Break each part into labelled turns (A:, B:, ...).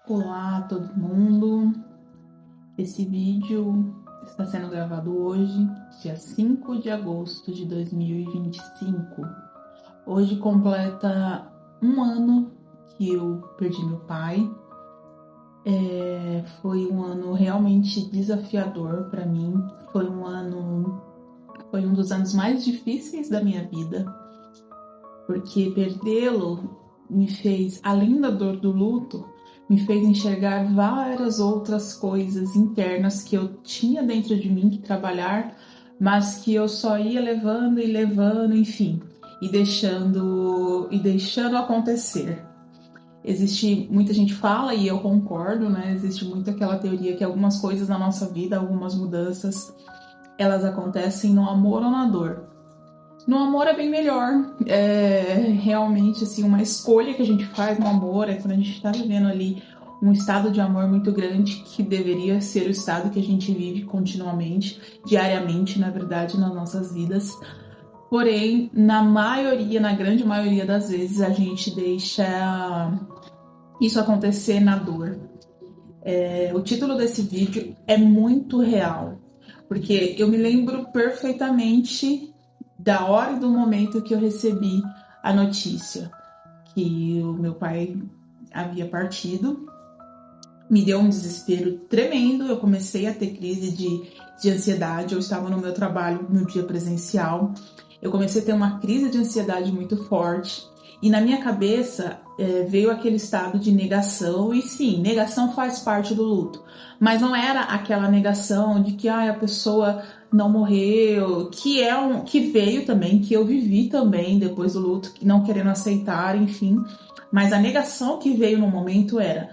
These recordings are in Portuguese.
A: Olá, todo mundo. Esse vídeo está sendo gravado hoje, dia 5 de agosto de 2025. Hoje completa um ano que eu perdi meu pai. Foi um ano realmente desafiador para mim. Foi um dos anos mais difíceis da minha vida, porque perdê-lo me fez, além da dor do luto, me fez enxergar várias outras coisas internas que eu tinha dentro de mim que trabalhar, mas que eu só ia levando e levando, enfim, e deixando acontecer. Existe muita gente fala e eu concordo, né? Existe muito aquela teoria que algumas coisas na nossa vida, algumas mudanças, elas acontecem no amor ou na dor. No amor é bem melhor. Realmente, assim, uma escolha que a gente faz no amor é quando a gente está vivendo ali um estado de amor muito grande, que deveria ser o estado que a gente vive continuamente, diariamente, na verdade, nas nossas vidas. Porém, na grande maioria das vezes, a gente deixa isso acontecer na dor. O título desse vídeo é muito real, porque eu me lembro perfeitamente da hora e do momento que eu recebi a notícia que o meu pai havia partido. Me deu um desespero tremendo, eu comecei a ter crise de ansiedade. Eu estava no meu trabalho, no dia presencial, eu comecei a ter uma crise de ansiedade muito forte, e na minha cabeça veio aquele estado de negação. E sim, negação faz parte do luto, mas não era aquela negação de que a pessoa não morreu, que veio também, que eu vivi também depois do luto, não querendo aceitar, enfim. Mas a negação que veio no momento era: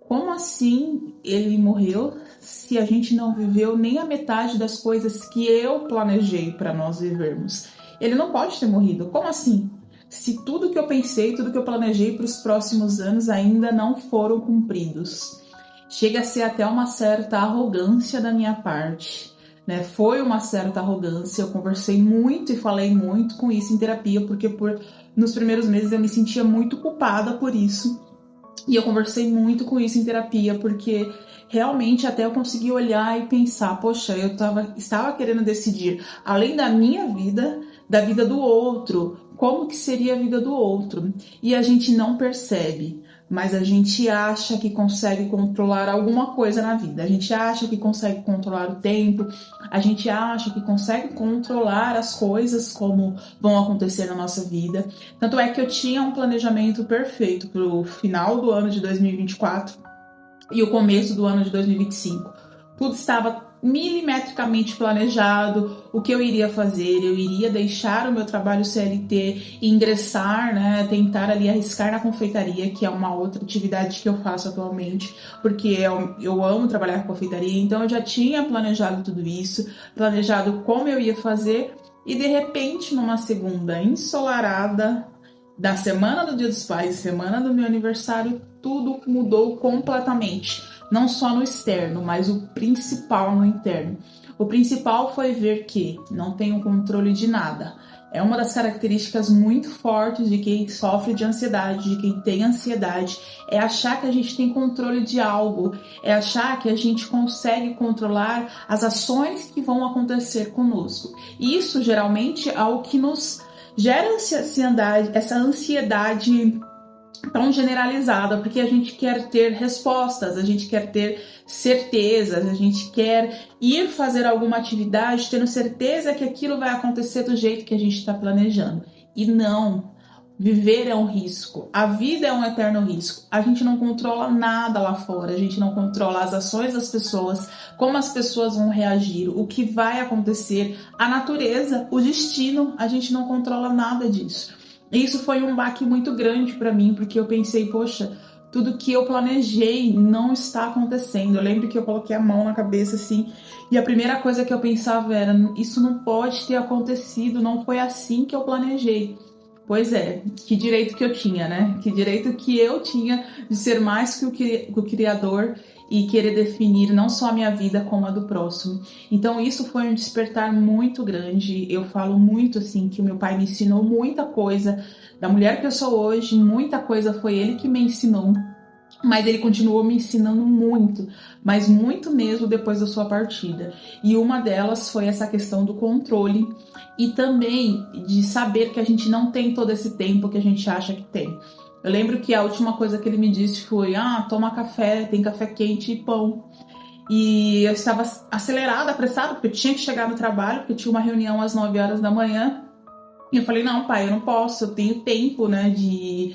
A: como assim ele morreu se a gente não viveu nem a metade das coisas que eu planejei para nós vivermos? Ele não pode ter morrido. Como assim? Se tudo que eu pensei, tudo que eu planejei para os próximos anos ainda não foram cumpridos. Chega a ser até uma certa arrogância da minha parte, né? Foi uma certa arrogância. Eu conversei muito e falei muito com isso em terapia, porque nos primeiros meses eu me sentia muito culpada por isso. E eu conversei muito com isso em terapia, porque realmente até eu consegui olhar e pensar: poxa, estava querendo decidir, além da minha vida, da vida do outro, como que seria a vida do outro. E a gente não percebe, mas a gente acha que consegue controlar alguma coisa na vida. A gente acha que consegue controlar o tempo, a gente acha que consegue controlar as coisas como vão acontecer na nossa vida. Tanto é que eu tinha um planejamento perfeito para o final do ano de 2024 e o começo do ano de 2025. Tudo estava milimetricamente planejado, o que eu iria fazer. Eu iria deixar o meu trabalho CLT e ingressar, né, tentar ali arriscar na confeitaria, que é uma outra atividade que eu faço atualmente, porque eu amo trabalhar com confeitaria. Então eu já tinha planejado tudo isso, planejado como eu ia fazer. E de repente, numa segunda ensolarada, da semana do Dia dos Pais, semana do meu aniversário, tudo mudou completamente. Não só no externo, mas o principal no interno. O principal foi ver que não tenho controle de nada. É uma das características muito fortes de quem sofre de ansiedade, de quem tem ansiedade, é achar que a gente tem controle de algo, é achar que a gente consegue controlar as ações que vão acontecer conosco. E isso geralmente é o que nos gera essa ansiedade tão generalizada, porque a gente quer ter respostas, a gente quer ter certezas, a gente quer ir fazer alguma atividade tendo certeza que aquilo vai acontecer do jeito que a gente está planejando. E não. Viver é um risco, a vida é um eterno risco. A gente não controla nada lá fora, a gente não controla as ações das pessoas, como as pessoas vão reagir, o que vai acontecer, a natureza, o destino, a gente não controla nada disso. Isso foi um baque muito grande para mim, porque eu pensei: poxa, tudo que eu planejei não está acontecendo. Eu lembro que eu coloquei a mão na cabeça assim, e a primeira coisa que eu pensava era: isso não pode ter acontecido, não foi assim que eu planejei. Pois é, que direito que eu tinha, né? Que direito que eu tinha de ser mais que o Criador e querer definir não só a minha vida como a do próximo. Então isso foi um despertar muito grande. Eu falo muito assim que o meu pai me ensinou muita coisa. Da mulher que eu sou hoje, muita coisa foi ele que me ensinou. mas ele continuou me ensinando muito, mas muito mesmo depois da sua partida. E uma delas foi essa questão do controle e também de saber que a gente não tem todo esse tempo que a gente acha que tem. Eu lembro que a última coisa que ele me disse foi: toma café, tem café quente e pão. E eu estava acelerada, apressada, porque eu tinha que chegar no trabalho, porque tinha uma reunião às 9 horas da manhã. E eu falei: não, pai, eu não posso, eu tenho tempo, né, de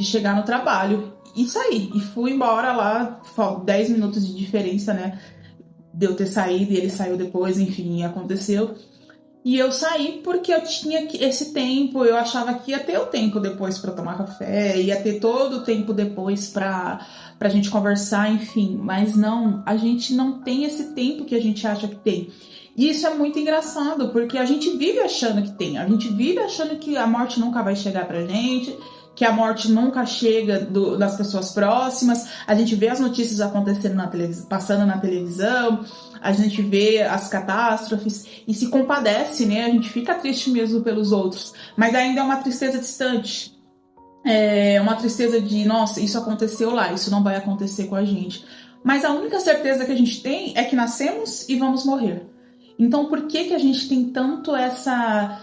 A: chegar no trabalho. E saí, e fui embora lá, 10 minutos de diferença, né, de eu ter saído e ele saiu depois, enfim, aconteceu. E eu saí porque eu tinha esse tempo, eu achava que ia ter o tempo depois para tomar café, ia ter todo o tempo depois pra gente conversar, enfim. Mas não, a gente não tem esse tempo que a gente acha que tem. E isso é muito engraçado, porque a gente vive achando que tem, a gente vive achando que a morte nunca vai chegar pra gente, que a morte nunca chega das pessoas próximas, a gente vê as notícias acontecendo passando na televisão, a gente vê as catástrofes e se compadece, né? A gente fica triste mesmo pelos outros, mas ainda é uma tristeza distante. É uma tristeza de, nossa, isso aconteceu lá, isso não vai acontecer com a gente. Mas a única certeza que a gente tem é que nascemos e vamos morrer. Então, por que a gente tem tanto essa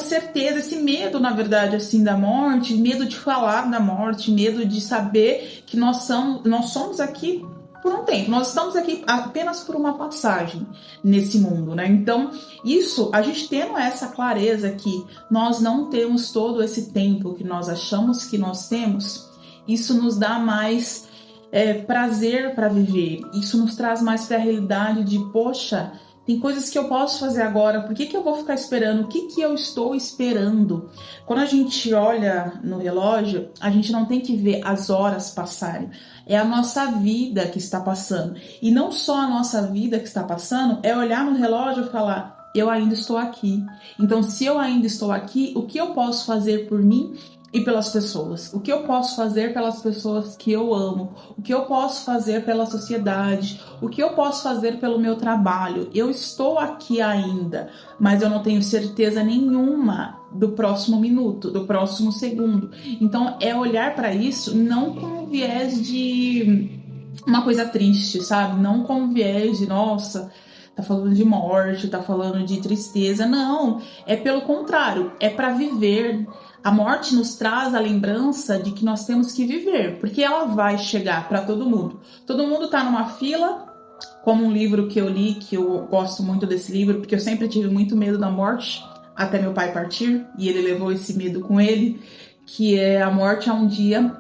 A: certeza, esse medo, na verdade, assim, da morte, medo de falar da morte, medo de saber que nós somos aqui por um tempo, nós estamos aqui apenas por uma passagem nesse mundo, né? Então, isso, a gente tendo essa clareza que nós não temos todo esse tempo que nós achamos que nós temos, isso nos dá mais prazer para viver, isso nos traz mais para a realidade de, poxa, tem coisas que eu posso fazer agora, por que eu vou ficar esperando? O que eu estou esperando? Quando a gente olha no relógio, a gente não tem que ver as horas passarem. É a nossa vida que está passando. E não só a nossa vida que está passando, é olhar no relógio e falar: eu ainda estou aqui. Então, se eu ainda estou aqui, o que eu posso fazer por mim e pelas pessoas? O que eu posso fazer pelas pessoas que eu amo? O que eu posso fazer pela sociedade? O que eu posso fazer pelo meu trabalho? Eu estou aqui ainda, mas eu não tenho certeza nenhuma do próximo minuto, do próximo segundo. Então, é olhar para isso não com viés de uma coisa triste, sabe? Não com viés de, nossa, tá falando de morte, tá falando de tristeza. Não, é pelo contrário, é para viver. A morte nos traz a lembrança de que nós temos que viver, porque ela vai chegar para todo mundo. Todo mundo tá numa fila, como um livro que eu li, que eu gosto muito desse livro, porque eu sempre tive muito medo da morte, até meu pai partir, e ele levou esse medo com ele, que é: a morte é um dia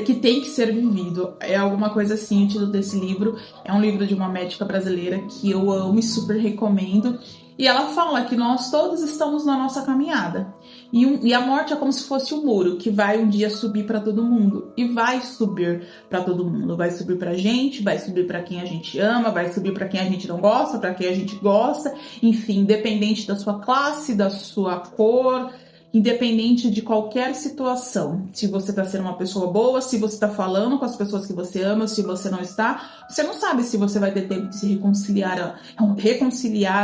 A: que tem que ser vivido. É alguma coisa assim o título desse livro. É um livro de uma médica brasileira que eu amo e super recomendo. E ela fala que nós todos estamos na nossa caminhada. E a morte é como se fosse um muro que vai um dia subir para todo mundo. E vai subir para todo mundo. Vai subir pra gente, vai subir para quem a gente ama, vai subir para quem a gente não gosta, para quem a gente gosta. Enfim, independente da sua classe, da sua cor, independente de qualquer situação. Se você está sendo uma pessoa boa, se você está falando com as pessoas que você ama, se você não está, você não sabe se você vai ter tempo de se reconciliar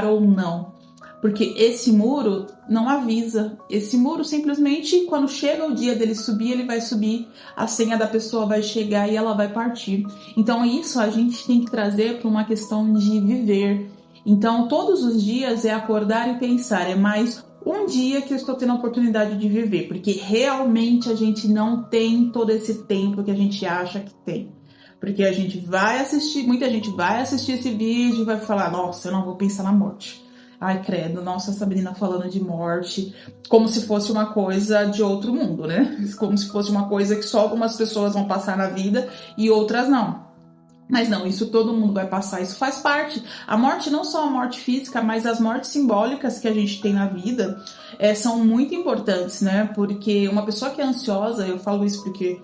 A: ou não. Porque esse muro não avisa. Esse muro simplesmente, quando chega o dia dele subir, ele vai subir, a senha da pessoa vai chegar e ela vai partir. Então isso a gente tem que trazer para uma questão de viver. Então todos os dias é acordar e pensar, é mais um dia que eu estou tendo a oportunidade de viver, porque realmente a gente não tem todo esse tempo que a gente acha que tem. Porque a gente vai assistir, muita gente vai assistir esse vídeo e vai falar: nossa, eu não vou pensar na morte. Ai, credo, nossa, essa menina falando de morte, como se fosse uma coisa de outro mundo, né? Como se fosse uma coisa que só algumas pessoas vão passar na vida e outras não. Mas não, isso todo mundo vai passar, isso faz parte. A morte, não só a morte física, mas as mortes simbólicas que a gente tem na vida são muito importantes, né? Porque uma pessoa que é ansiosa, eu falo isso porque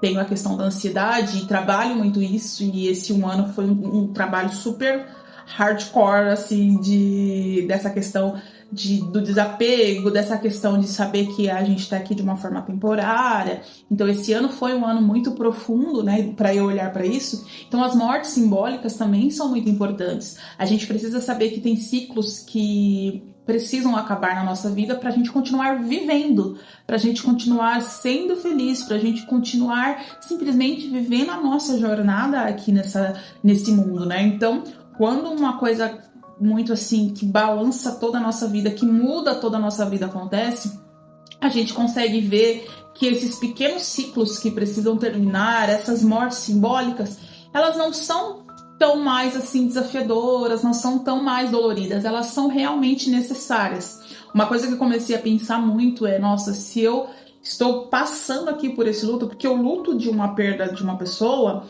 A: tenho a questão da ansiedade e trabalho muito isso, e esse um ano foi um trabalho super hardcore, assim, dessa questão do desapego, dessa questão de saber que a gente está aqui de uma forma temporária. Então esse ano foi um ano muito profundo, né, para eu olhar para isso. Então as mortes simbólicas também são muito importantes. A gente precisa saber que tem ciclos que precisam acabar na nossa vida para a gente continuar vivendo, para a gente continuar sendo feliz, para a gente continuar simplesmente vivendo a nossa jornada aqui nesse mundo, né? Então, quando uma coisa muito assim, que balança toda a nossa vida, que muda toda a nossa vida acontece, a gente consegue ver que esses pequenos ciclos que precisam terminar, essas mortes simbólicas, elas não são tão mais assim desafiadoras, não são tão mais doloridas, elas são realmente necessárias. Uma coisa que eu comecei a pensar muito é, nossa, se eu estou passando aqui por esse luto, porque o luto de uma perda de uma pessoa,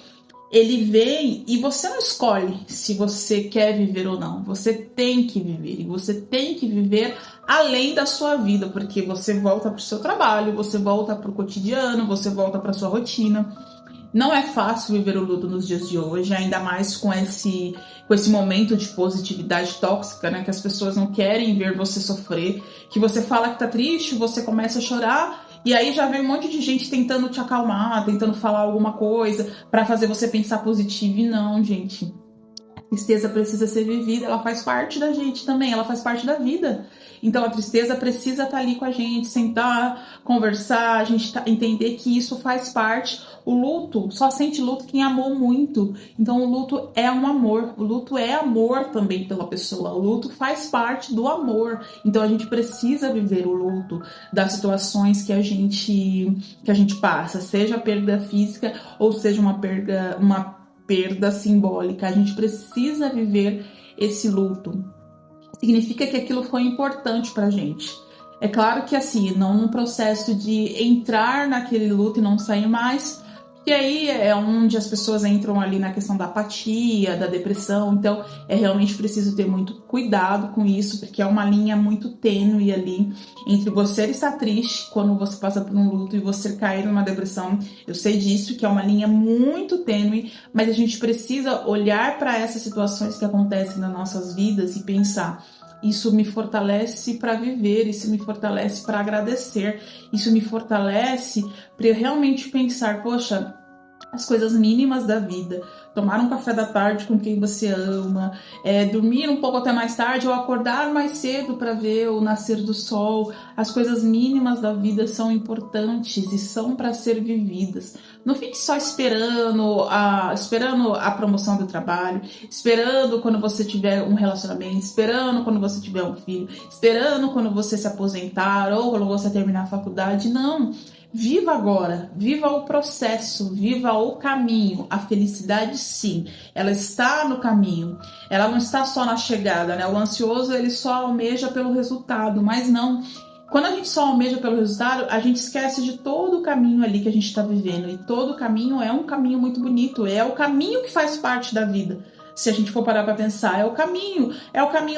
A: ele vem e você não escolhe se você quer viver ou não. Você tem que viver, e você tem que viver além da sua vida, porque você volta para o seu trabalho, você volta para o cotidiano, você volta para sua rotina. Não é fácil viver o luto nos dias de hoje, ainda mais com esse momento de positividade tóxica, né? Que as pessoas não querem ver você sofrer, que você fala que tá triste, você começa a chorar, e aí já vem um monte de gente tentando te acalmar, tentando falar alguma coisa para fazer você pensar positivo. E não, gente. A tristeza precisa ser vivida, ela faz parte da gente também, ela faz parte da vida. Então a tristeza precisa estar ali com a gente, sentar, conversar, a gente entender que isso faz parte. O luto, só sente luto quem amou muito. Então o luto é um amor, o luto é amor também pela pessoa, o luto faz parte do amor. Então a gente precisa viver o luto das situações que a gente passa, seja a perda física ou seja uma perda simbólica. A gente precisa viver esse luto. Significa que aquilo foi importante pra gente. É claro que assim, não num processo de entrar naquele luto e não sair mais, porque aí é onde as pessoas entram ali na questão da apatia, da depressão. Então é realmente preciso ter muito cuidado com isso, porque é uma linha muito tênue ali entre você estar triste quando você passa por um luto e você cair numa depressão. Eu sei disso, que é uma linha muito tênue, mas a gente precisa olhar para essas situações que acontecem nas nossas vidas e pensar: isso me fortalece para viver, isso me fortalece para agradecer, isso me fortalece para eu realmente pensar, poxa, as coisas mínimas da vida, tomar um café da tarde com quem você ama, dormir um pouco até mais tarde ou acordar mais cedo para ver o nascer do sol. As coisas mínimas da vida são importantes e são para ser vividas. Não fique só esperando a promoção do trabalho, esperando quando você tiver um relacionamento, esperando quando você tiver um filho, esperando quando você se aposentar ou quando você terminar a faculdade. Não. Viva agora, viva o processo, viva o caminho. A felicidade, sim, ela está no caminho, ela não está só na chegada, né? O ansioso, ele só almeja pelo resultado, mas não. Quando a gente só almeja pelo resultado, a gente esquece de todo o caminho ali que a gente está vivendo. E todo o caminho é um caminho muito bonito, é o caminho que faz parte da vida. Se a gente for parar para pensar, é o caminho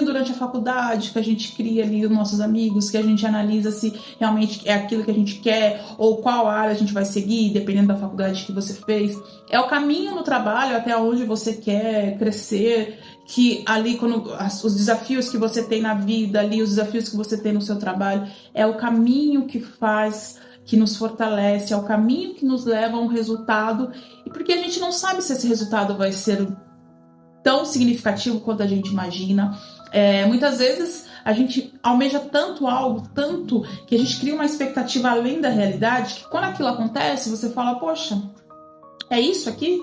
A: durante a faculdade, que a gente cria ali os nossos amigos, que a gente analisa se realmente é aquilo que a gente quer, ou qual área a gente vai seguir, dependendo da faculdade que você fez. É o caminho no trabalho até onde você quer crescer, que ali quando os desafios que você tem na vida, ali os desafios que você tem no seu trabalho, é o caminho que nos fortalece, é o caminho que nos leva a um resultado, e porque a gente não sabe se esse resultado vai ser tão significativo quanto a gente imagina. Muitas vezes a gente almeja tanto algo, tanto que a gente cria uma expectativa além da realidade, que quando aquilo acontece, você fala, poxa, é isso aqui?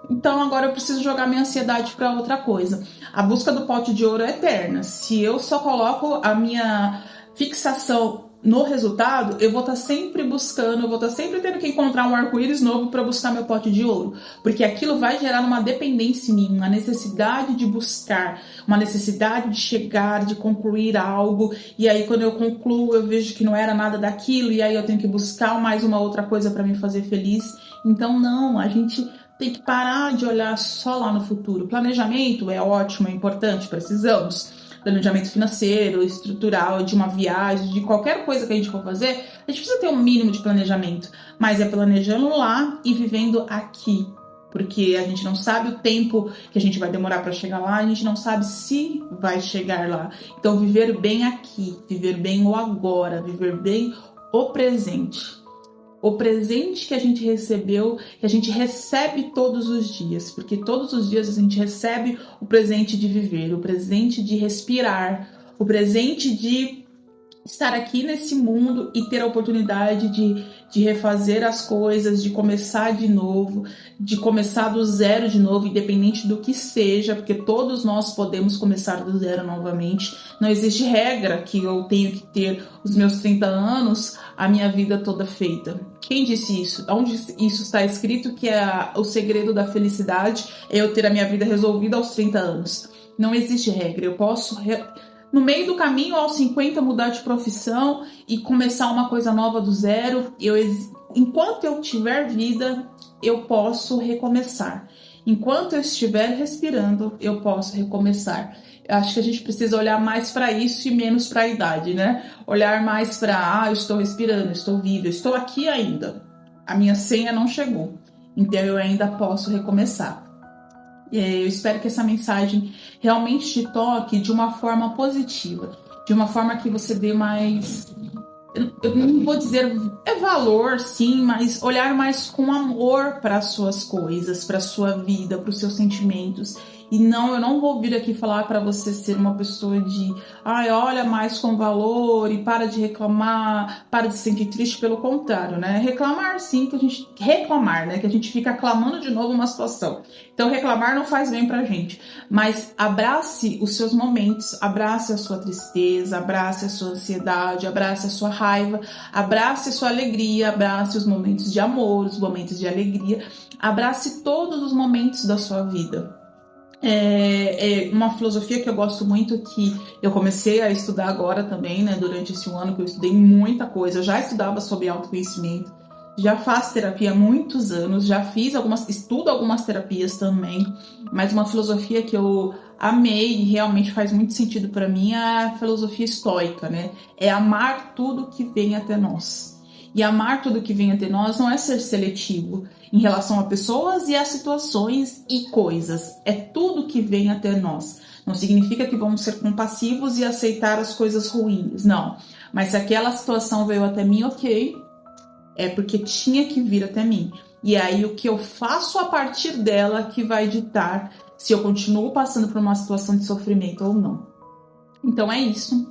A: Então agora eu preciso jogar minha ansiedade para outra coisa. A busca do pote de ouro é eterna. Se eu só coloco a minha fixação no resultado, eu vou estar sempre buscando, eu vou estar sempre tendo que encontrar um arco-íris novo para buscar meu pote de ouro, porque aquilo vai gerar uma dependência em mim, uma necessidade de buscar, uma necessidade de chegar, de concluir algo, e aí quando eu concluo eu vejo que não era nada daquilo, e aí eu tenho que buscar mais uma outra coisa para me fazer feliz. Então não, a gente tem que parar de olhar só lá no futuro. Planejamento é ótimo, é importante, precisamos. Planejamento financeiro, estrutural, de uma viagem, de qualquer coisa que a gente for fazer, a gente precisa ter um mínimo de planejamento, mas é planejando lá e vivendo aqui, porque a gente não sabe o tempo que a gente vai demorar para chegar lá, a gente não sabe se vai chegar lá. Então viver bem aqui, viver bem o agora, viver bem o presente. O presente que a gente recebeu, que a gente recebe todos os dias, porque todos os dias a gente recebe o presente de viver, o presente de respirar, o presente de estar aqui nesse mundo e ter a oportunidade de refazer as coisas, de começar de novo, de começar do zero de novo, independente do que seja, porque todos nós podemos começar do zero novamente. Não existe regra que eu tenho que ter os meus 30 anos, a minha vida toda feita. Quem disse isso? Onde isso está escrito que o segredo da felicidade é eu ter a minha vida resolvida aos 30 anos? Não existe regra. Eu posso no meio do caminho, aos 50, mudar de profissão e começar uma coisa nova do zero. Enquanto eu tiver vida, eu posso recomeçar. Enquanto eu estiver respirando, eu posso recomeçar. Eu acho que a gente precisa olhar mais para isso e menos para a idade, né? Olhar mais para, eu estou respirando, eu estou viva, eu estou aqui ainda. A minha senha não chegou, então eu ainda posso recomeçar. Eu espero que essa mensagem realmente te toque de uma forma positiva, de uma forma que você dê mais, eu não vou dizer valor, sim, mas olhar mais com amor para as suas coisas, para a sua vida, para os seus sentimentos. E não, eu não vou vir aqui falar para você ser uma pessoa de, olha mais com valor e para de reclamar, para de se sentir triste, pelo contrário, né? Reclamar sim, que a gente fica clamando de novo uma situação. Então reclamar não faz bem pra gente, mas abrace os seus momentos, abrace a sua tristeza, abrace a sua ansiedade, abrace a sua raiva, abrace a sua alegria, abrace os momentos de amor, os momentos de alegria, abrace todos os momentos da sua vida. É uma filosofia que eu gosto muito, que eu comecei a estudar agora também, né? Durante esse ano que eu estudei muita coisa, eu já estudava sobre autoconhecimento, já faço terapia há muitos anos, estudo algumas terapias também, mas uma filosofia que eu amei e realmente faz muito sentido para mim é a filosofia estoica, né? É amar tudo que vem até nós. E amar tudo que vem até nós não é ser seletivo em relação a pessoas e a situações e coisas. É tudo que vem até nós. Não significa que vamos ser compassivos e aceitar as coisas ruins, não. Mas se aquela situação veio até mim, ok, é porque tinha que vir até mim. E aí o que eu faço a partir dela que vai ditar se eu continuo passando por uma situação de sofrimento ou não. Então é isso.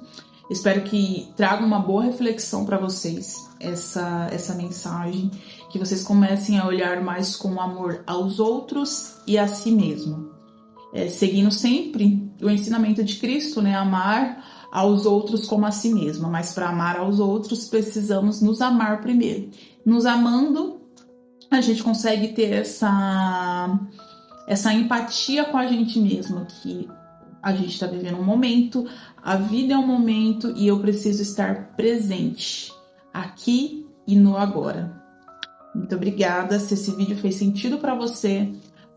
A: Espero que traga uma boa reflexão para vocês essa mensagem, que vocês comecem a olhar mais com amor aos outros e a si mesmo. Seguindo sempre o ensinamento de Cristo, né? Amar aos outros como a si mesma, mas para amar aos outros precisamos nos amar primeiro. Nos amando, a gente consegue ter essa empatia com a gente mesma, que a gente está vivendo um momento, a vida é um momento e eu preciso estar presente aqui e no agora. Muito obrigada. Se esse vídeo fez sentido para você,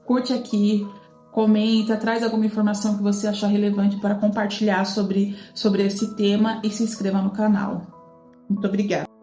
A: curte aqui, comenta, traz alguma informação que você achar relevante para compartilhar sobre esse tema e se inscreva no canal. Muito obrigada.